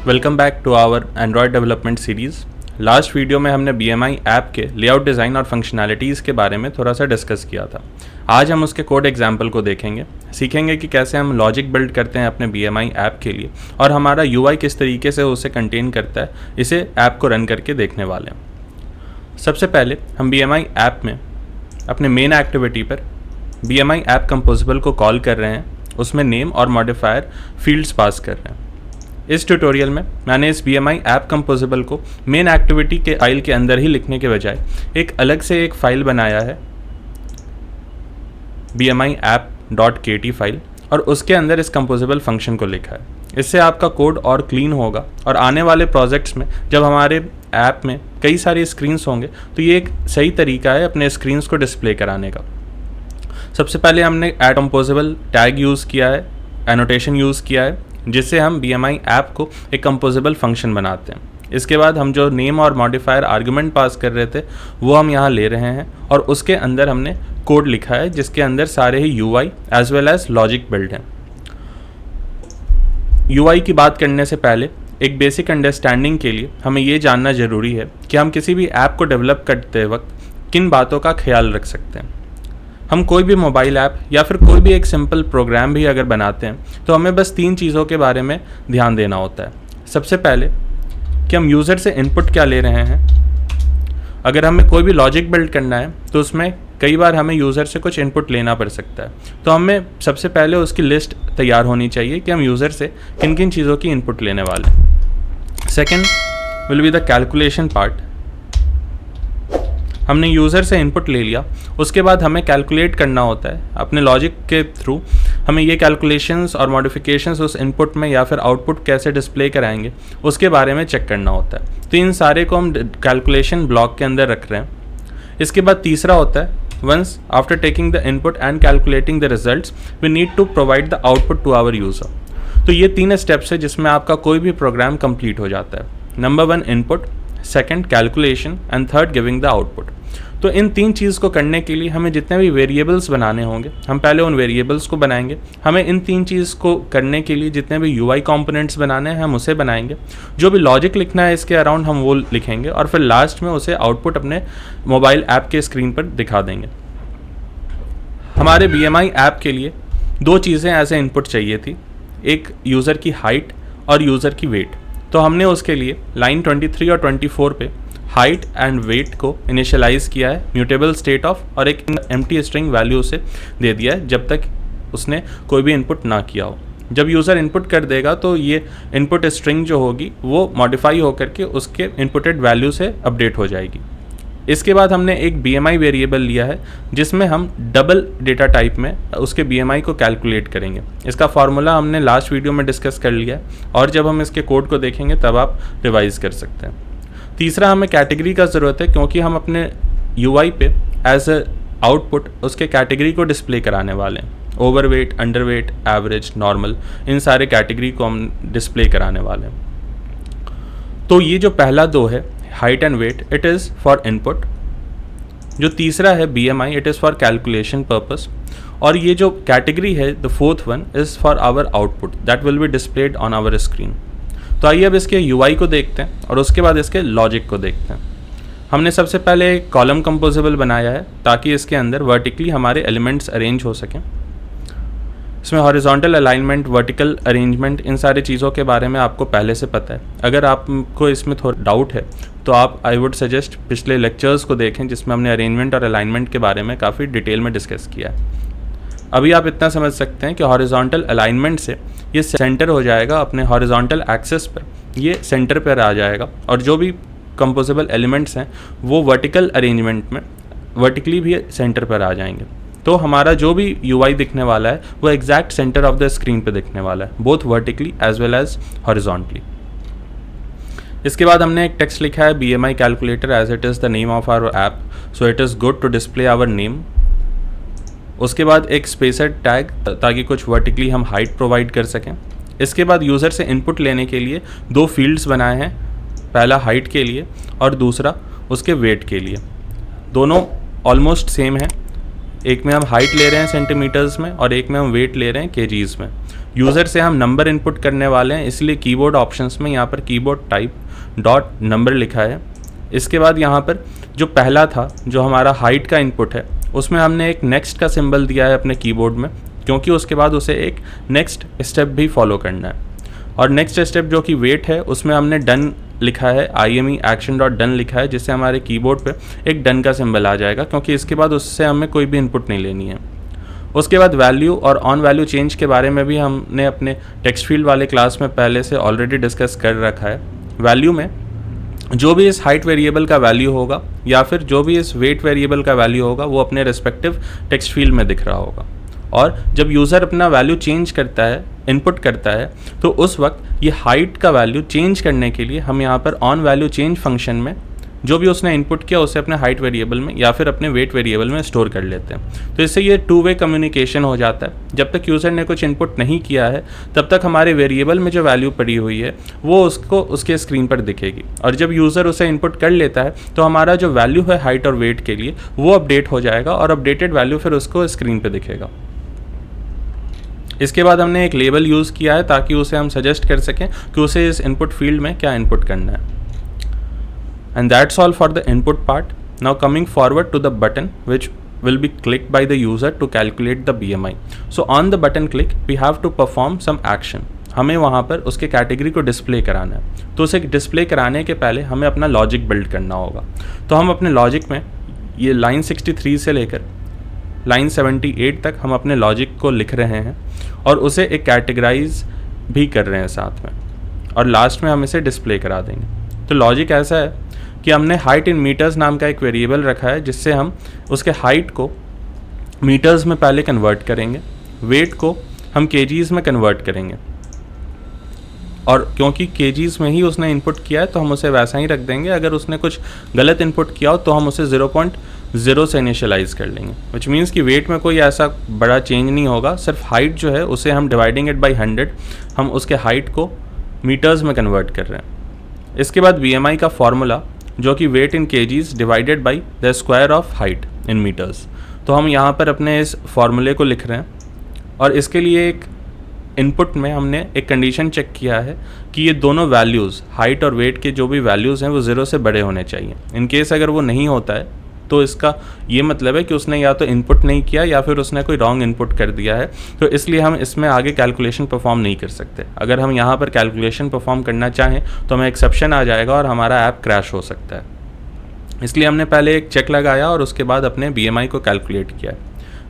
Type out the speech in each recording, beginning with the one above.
Welcome back to our android development series. Last video में हमने BMI app के layout design और functionalities के बारे में थोड़ा सा डिस्कस किया था। आज हम उसके कोड एग्जाम्पल को देखेंगे, सीखेंगे कि कैसे हम लॉजिक बिल्ड करते हैं अपने BMI ऐप के लिए और हमारा UI किस तरीके से उसे कंटेन करता है, इसे ऐप को रन करके देखने वाले हैं। सबसे पहले हम BMI ऐप में अपने मेन एक्टिविटी पर BMI ऐप कंपोजिबल को कॉल कर रहे हैं, उसमें नेम और मॉडिफायर फील्ड्स पास कर रहे हैं। इस ट्यूटोरियल में मैंने इस BMI ऐप कंपोजिबल को मेन एक्टिविटी के फाइल के अंदर ही लिखने के बजाय एक अलग से एक फाइल बनाया है, BMI app.kt फाइल, और उसके अंदर इस कंपोजिबल फंक्शन को लिखा है। इससे आपका कोड और क्लीन होगा और आने वाले प्रोजेक्ट्स में जब हमारे ऐप में कई सारी स्क्रीन्स होंगे तो ये एक सही तरीका है अपने स्क्रीन्स को डिस्प्ले कराने का। सबसे पहले हमने ऐड कंपोजिबल टैग यूज़ किया है, एनोटेशन यूज़ किया है, जिससे हम BMI ऐप को एक कंपोजिबल फंक्शन बनाते हैं। इसके बाद हम जो नेम और मॉडिफायर आर्गुमेंट पास कर रहे थे वो हम यहाँ ले रहे हैं और उसके अंदर हमने कोड लिखा है जिसके अंदर सारे ही UI as well as logic build हैं। UI की बात करने से पहले एक बेसिक अंडरस्टैंडिंग के लिए हमें ये जानना ज़रूरी है कि हम किसी भी ऐप को डेवलप करते वक्त किन बातों का ख्याल रख सकते हैं। हम कोई भी मोबाइल ऐप या फिर कोई भी एक सिंपल प्रोग्राम भी अगर बनाते हैं तो हमें बस 3 चीज़ों के बारे में ध्यान देना होता है। सबसे पहले कि हम यूज़र से इनपुट क्या ले रहे हैं। अगर हमें कोई भी लॉजिक बिल्ड करना है तो उसमें कई बार हमें यूज़र से कुछ इनपुट लेना पड़ सकता है, तो हमें सबसे पहले उसकी लिस्ट तैयार होनी चाहिए कि हम यूज़र से किन किन चीज़ों की इनपुट लेने वाले हैं। Second will be the calculation part. हमने यूज़र से इनपुट ले लिया, उसके बाद हमें कैलकुलेट करना होता है। अपने लॉजिक के थ्रू हमें ये कैलकुलेशंस और मॉडिफिकेशंस उस इनपुट में या फिर आउटपुट कैसे डिस्प्ले कराएंगे उसके बारे में चेक करना होता है। तो इन सारे को हम कैलकुलेशन ब्लॉक के अंदर रख रहे हैं। इसके बाद तीसरा होता है once after taking the input and calculating the results we need to provide the output to our user. तो ये 3 स्टेप्स है जिसमें आपका कोई भी प्रोग्राम कंप्लीट हो जाता है। Number 1 input, second calculation and third giving the output. तो इन 3 चीज़ को करने के लिए हमें जितने भी वेरिएबल्स बनाने होंगे हम पहले उन वेरिएबल्स को बनाएंगे। हमें इन 3 चीज़ को करने के लिए जितने भी UI कंपोनेंट्स बनाने हैं हम उसे बनाएंगे। जो भी लॉजिक लिखना है इसके अराउंड हम वो लिखेंगे और फिर लास्ट में उसे आउटपुट अपने मोबाइल ऐप के स्क्रीन पर दिखा देंगे। हमारे BMI ऐप के लिए 2 चीज़ें ऐसे इनपुट चाहिए थी, एक यूज़र की हाइट और यूज़र की वेट। तो हमने उसके लिए लाइन 23 और 24 पे हाइट एंड वेट को इनिशियलाइज़ किया है म्यूटेबल स्टेट ऑफ, और एक एम्प्टी स्ट्रिंग वैल्यू से दे दिया है जब तक उसने कोई भी इनपुट ना किया हो। जब यूज़र इनपुट कर देगा तो ये इनपुट स्ट्रिंग जो होगी वो मॉडिफाई होकर के उसके इनपुटेड वैल्यू से अपडेट हो जाएगी। इसके बाद हमने एक BMI वेरिएबल लिया है जिसमें हम डबल डेटा टाइप में उसके BMI को कैलकुलेट करेंगे। इसका फार्मूला हमने लास्ट वीडियो में डिस्कस कर लिया है और जब हम इसके कोड को देखेंगे तब आप रिवाइज कर सकते हैं। तीसरा हमें कैटेगरी का ज़रूरत है क्योंकि हम अपने UI पे एज अ आउटपुट उसके कैटेगरी को डिस्प्ले कराने वाले हैं। ओवरवेट, अंडरवेट, एवरेज, नॉर्मल, इन सारे कैटेगरी को हम डिस्प्ले कराने वाले हैं। तो ये जो पहला 2 है height and weight, it is for input. जो तीसरा है BMI, it is for calculation purpose. और ये जो कैटेगरी है the 4th one is for our output that will be displayed on our screen. तो आइए अब इसके UI को देखते हैं और उसके बाद इसके लॉजिक को देखते हैं। हमने सबसे पहले एक कॉलम कंपोजिबल बनाया है ताकि इसके अंदर वर्टिकली हमारे एलिमेंट्स अरेंज हो सकें। इसमें हॉरिजॉन्टल अलाइनमेंट, वर्टिकल अरेंजमेंट, इन सारी चीज़ों के बारे में आपको पहले से पता है। अगर आपको इसमें थोड़ा डाउट है तो आप आई वुड सजेस्ट पिछले लेक्चर्स को देखें जिसमें हमने अरेंजमेंट और अलाइनमेंट के बारे में काफ़ी डिटेल में डिस्कस किया है। अभी आप इतना समझ सकते हैं कि हॉरिजॉन्टल अलाइनमेंट से ये सेंटर हो जाएगा अपने हॉरिजॉन्टल एक्सेस पर, ये सेंटर पर आ जाएगा और जो भी कंपोजिबल एलिमेंट्स हैं वो वर्टिकल अरेंजमेंट में वर्टिकली भी सेंटर पर आ जाएंगे। तो हमारा जो भी UI दिखने वाला है वो exact centre of the screen पे दिखने वाला है, both vertically as well as horizontally. इसके बाद हमने एक टेक्स्ट लिखा है BMI calculator as it is the name of our app so it is good to display our name. उसके बाद एक स्पेसर टैग ताकि कुछ वर्टिकली हम हाइट प्रोवाइड कर सकें। इसके बाद यूज़र से इनपुट लेने के लिए 2 फील्ड्स बनाए हैं, पहला हाइट के लिए और दूसरा उसके वेट के लिए। दोनों ऑलमोस्ट सेम है। एक में हम हाइट ले रहे हैं सेंटीमीटर्स में और एक में हम वेट ले रहे हैं केजीज में। यूज़र से हम नंबर इनपुट करने वाले हैं, इसलिए कीबोर्ड ऑप्शंस में यहाँ पर कीबोर्ड टाइप डॉट नंबर लिखा है। इसके बाद यहाँ पर जो पहला था, जो हमारा हाइट का इनपुट है, उसमें हमने एक नेक्स्ट का सिंबल दिया है अपने कीबोर्ड में, क्योंकि उसके बाद उसे एक नेक्स्ट स्टेप भी फॉलो करना है। और नेक्स्ट स्टेप जो कि वेट है, उसमें हमने डन लिखा है, IME एक्शन डॉट डन लिखा है, जिससे हमारे कीबोर्ड पे एक डन का सिंबल आ जाएगा, क्योंकि इसके बाद उससे हमें कोई भी इनपुट नहीं लेनी है। उसके बाद वैल्यू और ऑन वैल्यू चेंज के बारे में भी हमने अपने टेक्स्ट फील्ड वाले क्लास में पहले से ऑलरेडी डिस्कस कर रखा है। वैल्यू में जो भी इस हाइट वेरिएबल का वैल्यू होगा या फिर जो भी इस वेट वेरिएबल का वैल्यू होगा, वो अपने रिस्पेक्टिव टेक्स्ट फील्ड में दिख रहा होगा। और जब यूज़र अपना वैल्यू चेंज करता है, इनपुट करता है, तो उस वक्त ये हाइट का वैल्यू चेंज करने के लिए हम यहाँ पर ऑन वैल्यू चेंज फंक्शन में जो भी उसने इनपुट किया उसे अपने हाइट वेरिएबल में या फिर अपने वेट वेरिएबल में स्टोर कर लेते हैं। तो इससे ये 2 वे कम्युनिकेशन हो जाता है। जब तक यूज़र ने कुछ इनपुट नहीं किया है, तब तक हमारे वेरिएबल में जो वैल्यू पड़ी हुई है वो उसको उसके स्क्रीन पर दिखेगी, और जब यूज़र उसे इनपुट कर लेता है तो हमारा जो वैल्यू है हाइट और वेट के लिए वो अपडेट हो जाएगा, और अपडेटेड वैल्यू फिर उसको स्क्रीन पर दिखेगा। इसके बाद हमने एक लेबल यूज़ किया है ताकि उसे हम सजेस्ट कर सकें कि उसे इस इनपुट फील्ड में क्या इनपुट करना है। And that's all for the input part. Now coming forward to the button which will be clicked by the user to calculate the BMI. So on the button click we have to perform some action. हमें वहाँ पर उसके category को display कराना है। तो उसे display कराने के पहले हमें अपना लॉजिक बिल्ड करना होगा। तो हम अपने लॉजिक में ये लाइन 63 से लेकर लाइन 78 तक हम अपने लॉजिक को लिख रहे हैं और उसे एक कैटेगराइज भी कर रहे हैं साथ में, और लास्ट में हम इसे डिस्प्ले करा देंगे। तो लॉजिक ऐसा है कि हमने हाइट इन मीटर्स नाम का एक वेरिएबल रखा है, जिससे हम उसके हाइट को मीटर्स में पहले कन्वर्ट करेंगे, वेट को हम केजीज़ में कन्वर्ट करेंगे, और क्योंकि केजीज़ में ही उसने इनपुट किया है तो हम उसे वैसा ही रख देंगे। अगर उसने कुछ गलत इनपुट किया हो तो हम उसे 0.0 से इनिशियलाइज़ कर लेंगे, विच मीन्स कि वेट में कोई ऐसा बड़ा चेंज नहीं होगा। सिर्फ हाइट जो है उसे हम डिवाइडिंग इट बाई 100, हम उसके हाइट को मीटर्स में कन्वर्ट कर रहे हैं। इसके बाद BMI का फॉर्मूला जो कि weight in kgs divided by the square of height in metres, तो हम यहाँ पर अपने इस फॉर्मूले को लिख रहे हैं, और इसके लिए एक इनपुट में हमने एक कंडीशन चेक किया है कि ये दोनों वैल्यूज़ हाइट और वेट के जो भी वैल्यूज़ हैं वो 0 से बड़े होने चाहिए। इन केस अगर वो नहीं होता है तो इसका ये मतलब है कि उसने या तो इनपुट नहीं किया या फिर उसने कोई रॉन्ग इनपुट कर दिया है, तो इसलिए हम इसमें आगे कैलकुलेशन परफॉर्म नहीं कर सकते। अगर हम यहाँ पर कैलकुलेशन परफॉर्म करना चाहें तो हमें एक्सेप्शन आ जाएगा और हमारा ऐप क्रैश हो सकता है। इसलिए हमने पहले एक चेक लगाया और उसके बाद अपने BMI को कैलकुलेट किया।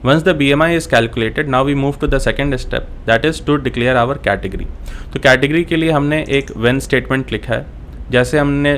Once the BMI is calculated, now we move to the second step, that is to declare our category. तो कैटेगरी के लिए हमने एक व्हेन स्टेटमेंट लिखा है, जैसे हमने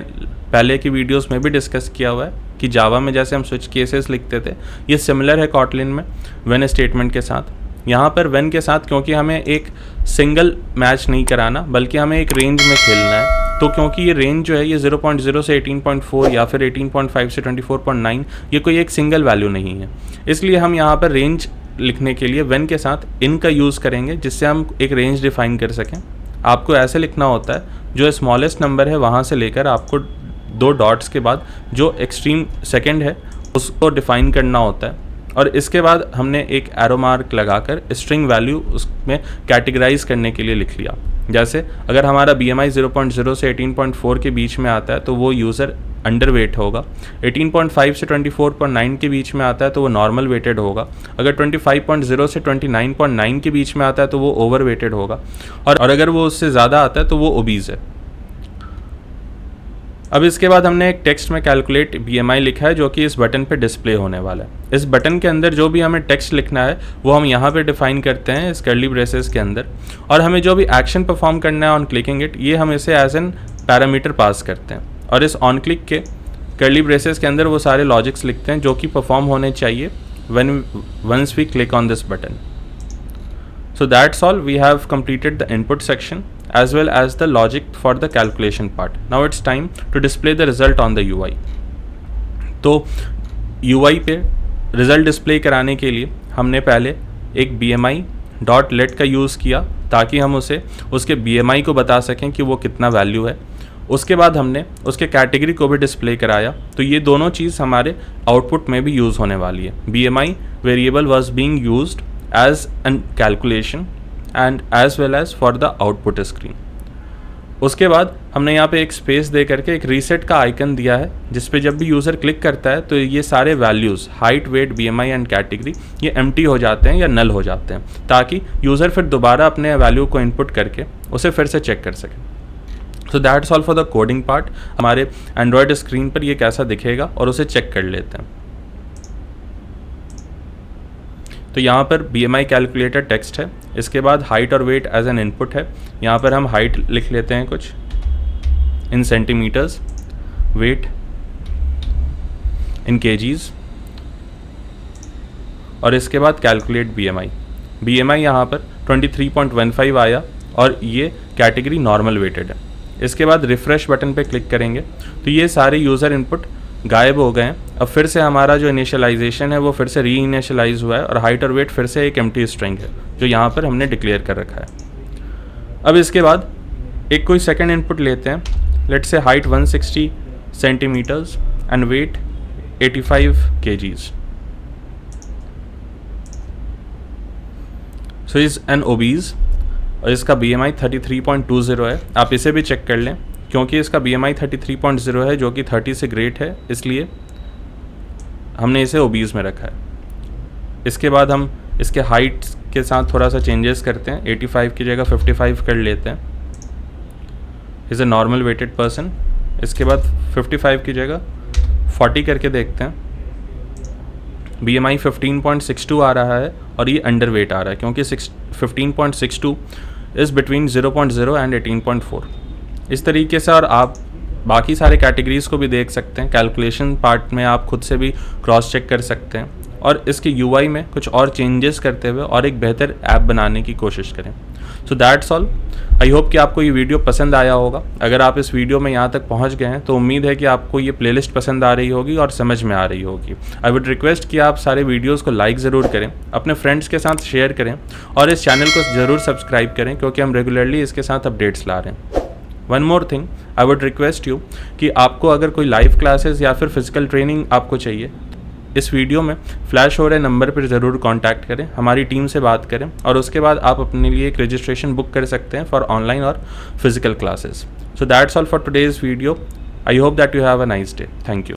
पहले की वीडियोस में भी डिस्कस किया हुआ है कि जावा में जैसे हम स्विच केसेस लिखते थे, ये सिमिलर है कॉटलिन में व्हेन स्टेटमेंट के साथ। यहाँ पर व्हेन के साथ क्योंकि हमें एक सिंगल मैच नहीं कराना बल्कि हमें एक रेंज में खेलना है, तो क्योंकि ये रेंज जो है ये 0.0 से 18.4 या फिर 18.5 से 24.9, ये कोई एक सिंगल वैल्यू नहीं है, इसलिए हम यहाँ पर रेंज लिखने के लिए व्हेन के साथ इन का यूज़ करेंगे, जिससे हम एक रेंज डिफाइन कर सकें। आपको ऐसे लिखना होता है, जो स्मॉलेस्ट नंबर है वहाँ से लेकर आपको 2 डॉट्स के बाद जो एक्सट्रीम सेकंड है उसको डिफाइन करना होता है, और इसके बाद हमने एक एरो मार्क लगाकर स्ट्रिंग वैल्यू उसमें कैटेगराइज करने के लिए लिख लिया। जैसे अगर हमारा BMI 0.0 से 18.4 के बीच में आता है तो वो यूज़र अंडर वेट होगा, 18.5 से 24.9 के बीच में आता है तो वो नॉर्मल वेटेड होगा, अगर 25.0 से 29.9 के बीच में आता है तो वो ओवर वेटेड होगा, और अगर वो उससे ज़्यादा आता है तो वो ओबीज है। अब इसके बाद हमने एक टेक्स्ट में कैलकुलेट BMI लिखा है जो कि इस बटन पे डिस्प्ले होने वाला है। इस बटन के अंदर जो भी हमें टेक्स्ट लिखना है वो हम यहाँ पे डिफाइन करते हैं इस कर्ली ब्रेसेस के अंदर, और हमें जो भी एक्शन परफॉर्म करना है ऑन क्लिकिंग इट, ये हम इसे एज एन पैरामीटर पास करते हैं, और इस ऑन क्लिक के कर्ली ब्रेसेस के अंदर वो सारे लॉजिक्स लिखते हैं जो कि परफॉर्म होने चाहिए once we click on this button. So that's all, we have completed the input section as well as the logic for the calculation part. Now it's time to display the result on the UI. तो UI पे result display कराने के लिए हमने पहले एक BMI.let का use किया ताकि हम उसके BMI को बता सकें कि वो कितना वैल्यू है, उसके बाद हमने उसके कैटेगरी को भी डिस्प्ले कराया। तो ये दोनों चीज़ हमारे आउटपुट में भी यूज़ होने वाली है। BMI variable was being used as an calculation and as well as for the output screen. उसके बाद हमने यहाँ पे एक स्पेस दे करके एक रीसेट का आइकन दिया है, जिस पे जब भी यूज़र क्लिक करता है तो ये सारे values height, weight, BMI and category ये एम्प्टी हो जाते हैं या नल हो जाते हैं, ताकि यूज़र फिर दोबारा अपने वैल्यू को इनपुट करके उसे फिर से चेक कर सके। So that's all for the coding part. हमारे एंड्रॉयड स्क्रीन पर ये कैसा दिखेगा और उसे चेक कर लेते हैं। तो यहाँ पर BMI कैलकुलेटर टेक्स्ट है, इसके बाद हाइट और वेट एज एन इनपुट है। यहाँ पर हम हाइट लिख लेते हैं कुछ in centimetres, weight in kgs, और इसके बाद कैलकुलेट BMI यहाँ पर 23.15 आया और ये कैटेगरी नॉर्मल वेटेड है। इसके बाद रिफ़्रेश बटन पे क्लिक करेंगे तो ये सारे यूज़र इनपुट गायब हो गए हैं। अब फिर से हमारा जो इनिशियलाइजेशन है वो फिर से री इनिशियलाइज हुआ है और हाइट और वेट फिर से एक एम्प्टी स्ट्रिंग है जो यहाँ पर हमने डिक्लेयर कर रखा है। अब इसके बाद एक कोई सेकंड इनपुट लेते हैं, let's say height 160 centimetres and weight 85 kgs। So is an obese और इसका BMI 33.20 है। आप इसे भी चेक कर लें, क्योंकि इसका BMI 33.0 है जो कि 30 से ग्रेट है, इसलिए हमने इसे ओबीज में रखा है। इसके बाद हम इसके हाइट के साथ थोड़ा सा चेंजेस करते हैं, 85 की जगह 55 कर लेते हैं। Is a normal weighted person. इसके बाद 55 की जगह 40 करके देखते हैं। BMI 15.62 आ रहा है और ये अंडर वेट आ रहा है, क्योंकि 15.62 इज़ बिटवीन 0.0 एंड 18.4। इस तरीके से, और आप बाकी सारे कैटेगरीज़ को भी देख सकते हैं। कैलकुलेशन पार्ट में आप खुद से भी क्रॉस चेक कर सकते हैं और इसके UI में कुछ और चेंजेस करते हुए और एक बेहतर ऐप बनाने की कोशिश करें। So that's all. I hope कि आपको ये वीडियो पसंद आया होगा। अगर आप इस वीडियो में यहाँ तक पहुँच गए हैं तो उम्मीद है कि आपको ये प्लेलिस्ट पसंद आ रही होगी और समझ में आ रही होगी। आई वुड रिक्वेस्ट कि आप सारे वीडियोज़ को लाइक ज़रूर करें, अपने फ्रेंड्स के साथ शेयर करें और इस चैनल को ज़रूर सब्सक्राइब करें, क्योंकि हम रेगुलरली इसके साथ अपडेट्स ला रहे हैं। One more thing, I would request you कि आपको अगर कोई लाइव क्लासेस या फिर फिजिकल ट्रेनिंग आपको चाहिए, इस वीडियो में फ्लैश हो रहे नंबर पर ज़रूर कांटेक्ट करें, हमारी टीम से बात करें और उसके बाद आप अपने लिए एक रजिस्ट्रेशन बुक कर सकते हैं फॉर ऑनलाइन और physical classes. So that's all for today's video. I hope that you have a nice day. Thank you.